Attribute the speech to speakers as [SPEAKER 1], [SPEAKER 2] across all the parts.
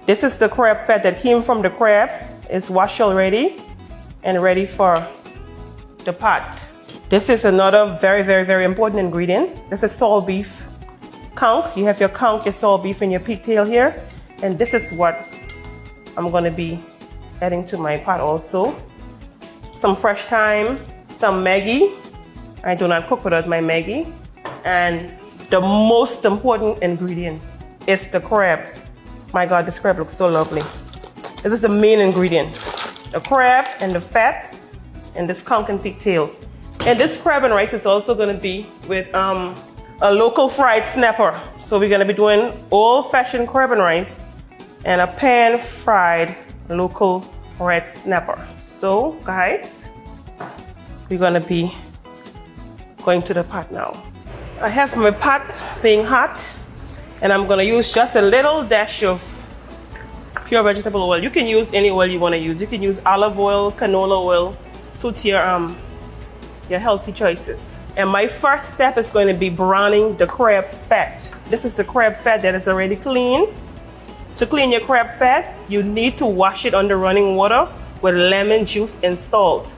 [SPEAKER 1] This is the crab fat that came from the crab. It's washed already and ready for the pot. This is another very, very, very important ingredient. This is salt beef conch. You have your conch, your salt beef, and your pigtail here. And this is what I'm gonna be adding to my pot also. Some fresh thyme, some Maggi. I do not cook without my Maggi. And the most important ingredient is the crab. My God, this crab looks so lovely. This is the main ingredient. The crab and the fat and this conch and pigtail. And this crab and rice is also gonna be with a local fried snapper. So we're gonna be doing old-fashioned crab and rice and a pan-fried local red snapper. So guys, we're gonna be going to the pot now. I have my pot being hot and I'm gonna use just a little dash of pure vegetable oil. You can use any oil you wanna use. You can use olive oil, canola oil, suits your healthy choices. And my first step is going to be browning the crab fat. This is the crab fat that is already clean. To clean your crab fat, you need to wash it under running water with lemon juice and salt.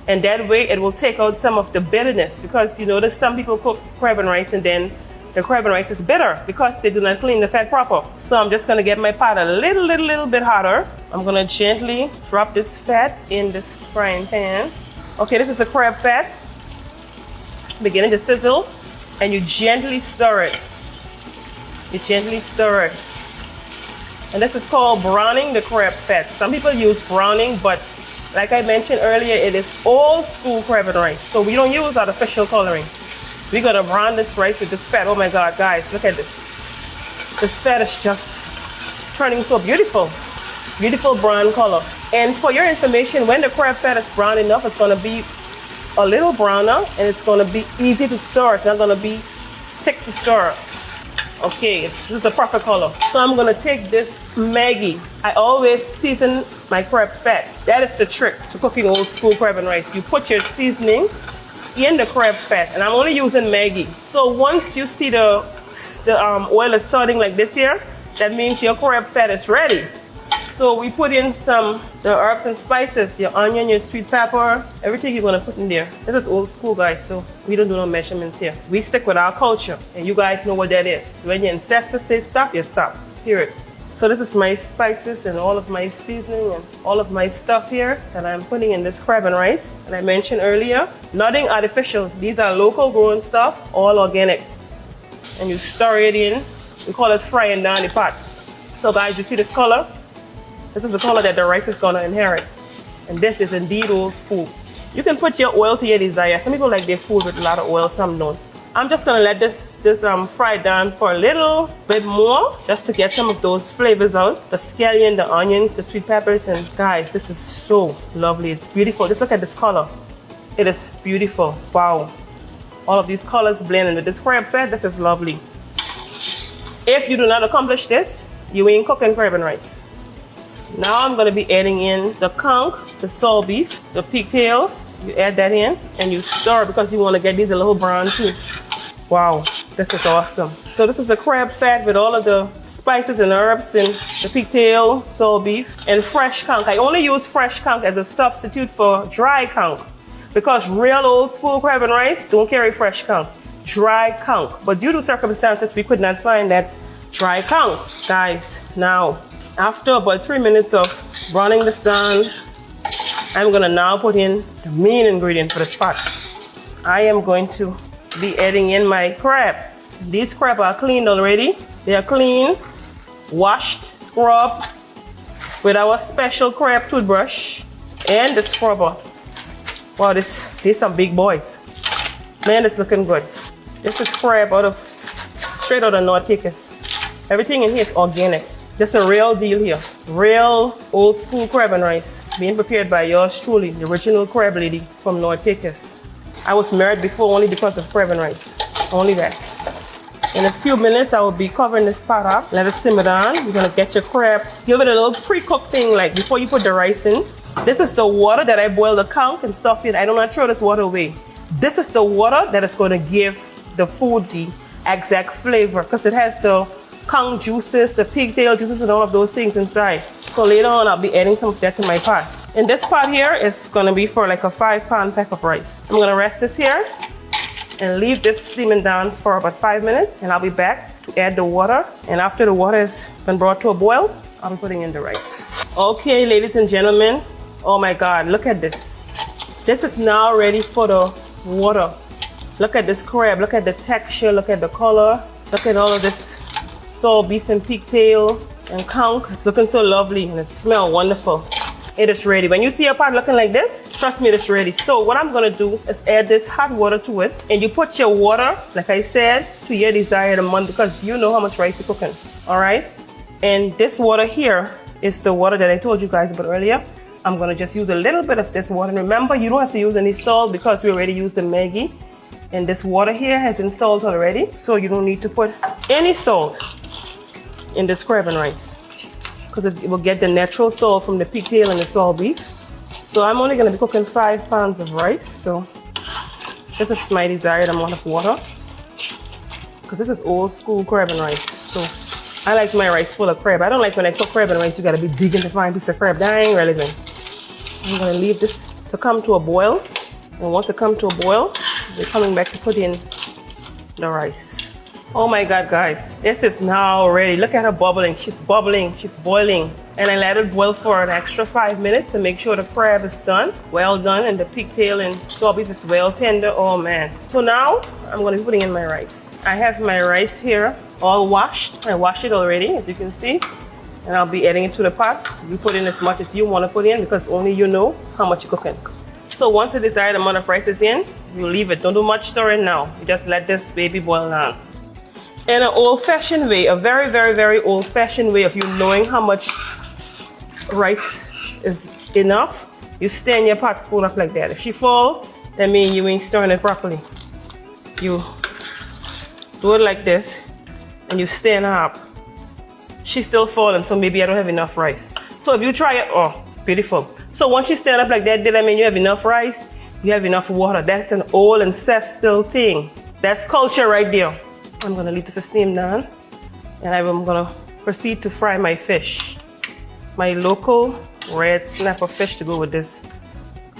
[SPEAKER 1] And that way it will take out some of the bitterness, because you notice some people cook crab and rice and then the crab and rice is bitter because they do not clean the fat proper. So I'm just gonna get my pot a little bit hotter. I'm gonna gently drop this fat in this frying pan. Okay, this is the crab fat beginning to sizzle, and you gently stir it. You gently stir it. And this is called browning the crab fat. Some people use browning, but like I mentioned earlier, it is old school crab and rice. So we don't use artificial coloring. We're gonna brown this rice with this fat. Oh my God, guys, look at this. This fat is just turning so beautiful. Beautiful brown color. And for your information, when the crab fat is brown enough, it's gonna be a little browner and it's gonna be easy to stir. It's not gonna be thick to stir. Okay, this is the proper color. So I'm gonna take this Maggi. I always season my crab fat. That is the trick to cooking old school crab and rice. You put your seasoning in the crab fat, and I'm only using Maggi. So once you see the oil is starting like this here, that means your crab fat is ready. So we put in the herbs and spices, your onion, your sweet pepper, everything you're gonna put in there. This is old school, guys, so we don't do no measurements here. We stick with our culture, and you guys know what that is. When your ancestors say stop, you stop, period. So this is my spices and all of my seasoning and all of my stuff here that I'm putting in this crab and rice. And I mentioned earlier, nothing artificial. These are local grown stuff, all organic. And you stir it in. We call it frying down the pot. So guys, you see this color? This is the color that the rice is gonna inherit. And this is indeed old school. You can put your oil to your desire. Some people like their food with a lot of oil, some don't. I'm just gonna let this fry down for a little bit more, just to get some of those flavors out. The scallion, the onions, the sweet peppers, and guys, this is so lovely. It's beautiful. Just look at this color. It is beautiful. Wow. All of these colors blend into this crab fat. This is lovely. If you do not accomplish this, you ain't cooking crab and rice. Now I'm gonna be adding in the conch, the salt beef, the pigtail. You add that in and you stir because you wanna get these a little brown too. Wow, this is awesome. So this is a crab fat with all of the spices and herbs and the pigtail, salt beef, and fresh conch. I only use fresh conch as a substitute for dry conch because real old school crab and rice don't carry fresh conch, dry conch. But due to circumstances, we could not find that dry conch. Guys, now, after about 3 minutes of browning this down, I'm gonna now put in the main ingredient for this pot. I am going to be adding in my crab. These crab are cleaned already. They are clean, washed, scrubbed with our special crab toothbrush and the scrubber. Wow, these are big boys. Man, it's looking good. This is crab straight out of North Caicos. Everything in here is organic. This is a real deal here. Real old school crab and rice being prepared by yours truly, the original crab lady from North Caicos. I was married before only because of crab and rice. Only that. In a few minutes, I will be covering this pot up. Let it simmer down. You're gonna get your crab. Give it a little pre-cooked thing like before you put the rice in. This is the water that I boil the conch and stuff in. I do not throw this water away. This is the water that is gonna give the food the exact flavor because it has the conch juices, the pigtail juices, and all of those things inside. So later on, I'll be adding some of that to my pot. And this pot here is gonna be for like a 5-pound pack of rice. I'm gonna rest this here and leave this steaming down for about 5 minutes, and I'll be back to add the water. And after the water has been brought to a boil, I'll be putting in the rice. Okay, ladies and gentlemen, oh my God, look at this. This is now ready for the water. Look at this crab, look at the texture, look at the color, look at all of this salt beef and pigtail and conch. It's looking so lovely and it smells wonderful. It is ready. When you see a pot looking like this, trust me, it's ready. So what I'm gonna do is add this hot water to it, and you put your water, like I said, to your desired amount because you know how much rice you're cooking, all right? And this water here is the water that I told you guys about earlier. I'm gonna just use a little bit of this water. And remember, you don't have to use any salt because we already used the Maggi. And this water here has been salt already, so you don't need to put any salt in this crab and rice, because it will get the natural salt from the pigtail and the salt beef. So I'm only gonna be cooking 5 pounds of rice. So this is my desired amount of water, because this is old school crab and rice. So I like my rice full of crab. I don't like when I cook crab and rice, you gotta be digging to find a piece of crab. That ain't relevant. I'm gonna leave this to come to a boil. And once it comes to a boil, we're coming back to put in the rice. Oh my God, guys, this is now ready. Look at her bubbling. She's bubbling, she's boiling. And I let it boil for an extra 5 minutes to make sure the crab is done, well done, and the pigtail and salt beef is well tender. Oh man. So now I'm gonna be putting in my rice. I have my rice here all washed. I washed it already, as you can see. And I'll be adding it to the pot. You put in as much as you wanna put in because only you know how much you're cooking. So once the desired amount of rice is in, you leave it. Don't do much stirring now. You just let this baby boil down. In an old-fashioned way, a very, very, very old-fashioned way of you knowing how much rice is enough, you stand your pot spoon up like that. If she fall, that means you ain't stirring it properly. You do it like this, and you stand her up. She's still falling, so maybe I don't have enough rice. So if you try it, oh, beautiful. So once you stand up like that, I mean you have enough rice, you have enough water. That's an old ancestral thing. That's culture right there. I'm gonna leave this to steam down, and I'm gonna proceed to fry my fish. My local red snapper fish to go with this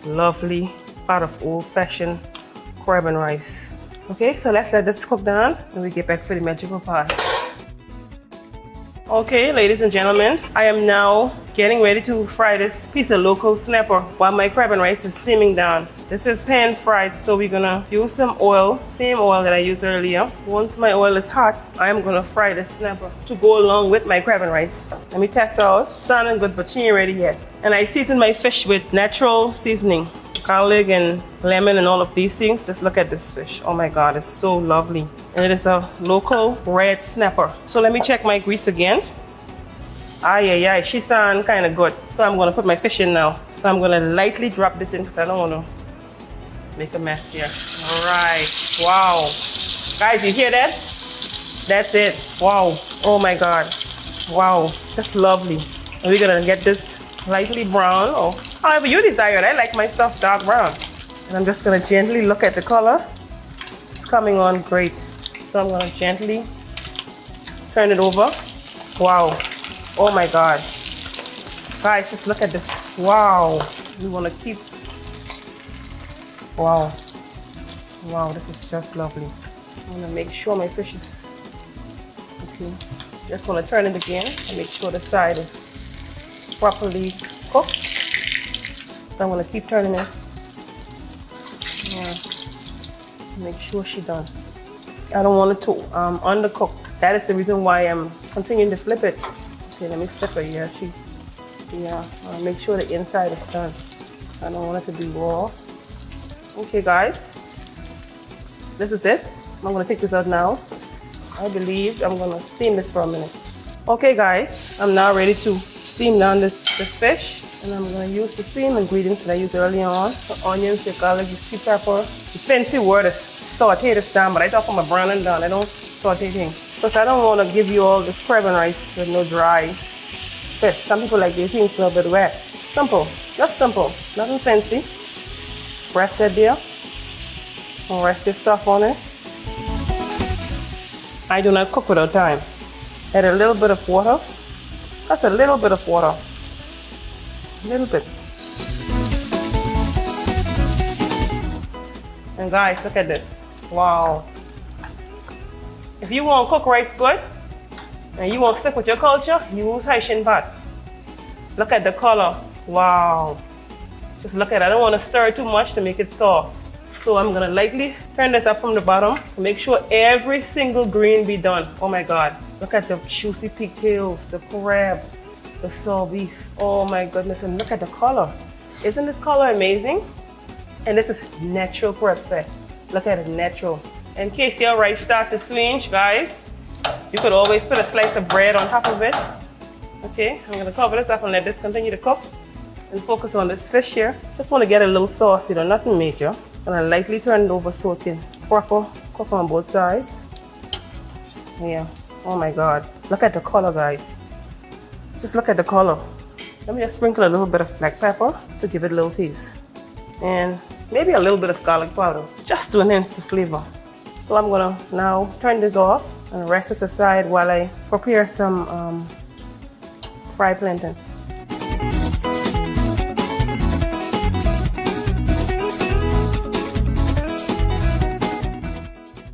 [SPEAKER 1] lovely pot of old-fashioned crab and rice. Okay, so let's let this cook down and we get back for the magical part. Okay, ladies and gentlemen, I am now getting ready to fry this piece of local snapper while my crab and rice is steaming down. This is pan fried, so we're gonna use some oil, same oil that I used earlier. Once my oil is hot, I am gonna fry this snapper to go along with my crab and rice. Let me test out. Sounding good, but she ain't ready yet. And I season my fish with natural seasoning, garlic and lemon and all of these things. Just look at this fish. Oh my God, it's so lovely. And it is a local red snapper. So let me check my grease again. Ay, ay, ay, she sound kind of good. So I'm gonna put my fish in now. So I'm gonna lightly drop this in because I don't wanna make a mess here. All right, wow. Guys, you hear that? That's it, wow. Oh my God, wow, that's lovely. And we're gonna get this lightly brown, or however you desire. I like my stuff dark brown. And I'm just gonna gently look at the color. It's coming on great. So I'm gonna gently turn it over. Wow. Oh my God. Guys, just look at this. Wow. We want to keep. Wow. Wow, this is just lovely. I want to make sure my fish is. Okay. Just want to turn it again and make sure the side is properly cooked. So I'm going to keep turning it. Yeah. Make sure she's done. I don't want it to undercook. That is the reason why I'm continuing to flip it. Okay, let me flip her. Yeah, make sure the inside is done. I don't want it to be raw. Okay, guys, this is it. I'm gonna take this out now. I believe I'm gonna steam this for a minute. Okay, guys, I'm now ready to steam down this fish, and I'm gonna use the same ingredients that I used earlier on: the onions, the garlic, the sweet pepper. The fancy word is saute this down, but I talk about browning down. I don't saute things. Because I don't want to give you all this crab and rice with no dry fish. Some people like these things a little bit wet. Simple, just simple, nothing fancy. Rest that there, and rest your stuff on it. I do not cook without time. Add a little bit of water. That's a little bit of water. A little bit. And guys, look at this. Wow. If you want to cook rice good, and you want to stick with your culture, use Haitian pot. Look at the color. Wow. Just look at it. I don't want to stir it too much to make it soft. So I'm going to lightly turn this up from the bottom to make sure every single green be done. Oh my God. Look at the juicy pigtails, the crab, the salt beef. Oh my goodness. And look at the color. Isn't this color amazing? And this is natural crab fat. Look at it, natural. In case your rice start to swinge, guys, you could always put a slice of bread on top of it. Okay, I'm gonna cover this up and let this continue to cook and focus on this fish here. Just wanna get a little sauce, you know, nothing major. And I lightly turn it over so it can proper cook on both sides. Yeah, oh my God. Look at the color, guys. Just look at the color. Let me just sprinkle a little bit of black pepper to give it a little taste. And maybe a little bit of garlic powder, just to enhance the flavor. So I'm gonna now turn this off and rest this aside while I prepare some fried plantains.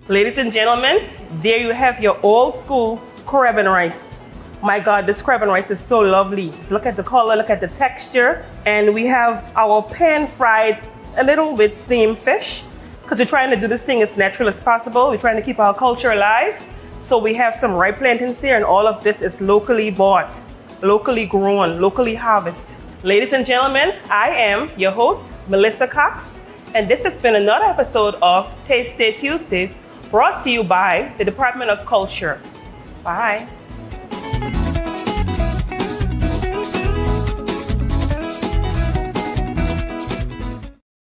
[SPEAKER 1] Ladies and gentlemen, there you have your old school crab and rice. My God, this crab and rice is so lovely. Just look at the color, look at the texture. And we have our pan fried, a little bit steamed fish, because we're trying to do this thing as natural as possible. We're trying to keep our culture alive. So we have some ripe plantains here, and all of this is locally bought, locally grown, locally harvested. Ladies and gentlemen, I am your host, Melissa Cox, and this has been another episode of Taste Day Tuesdays, brought to you by the Department of Culture. Bye.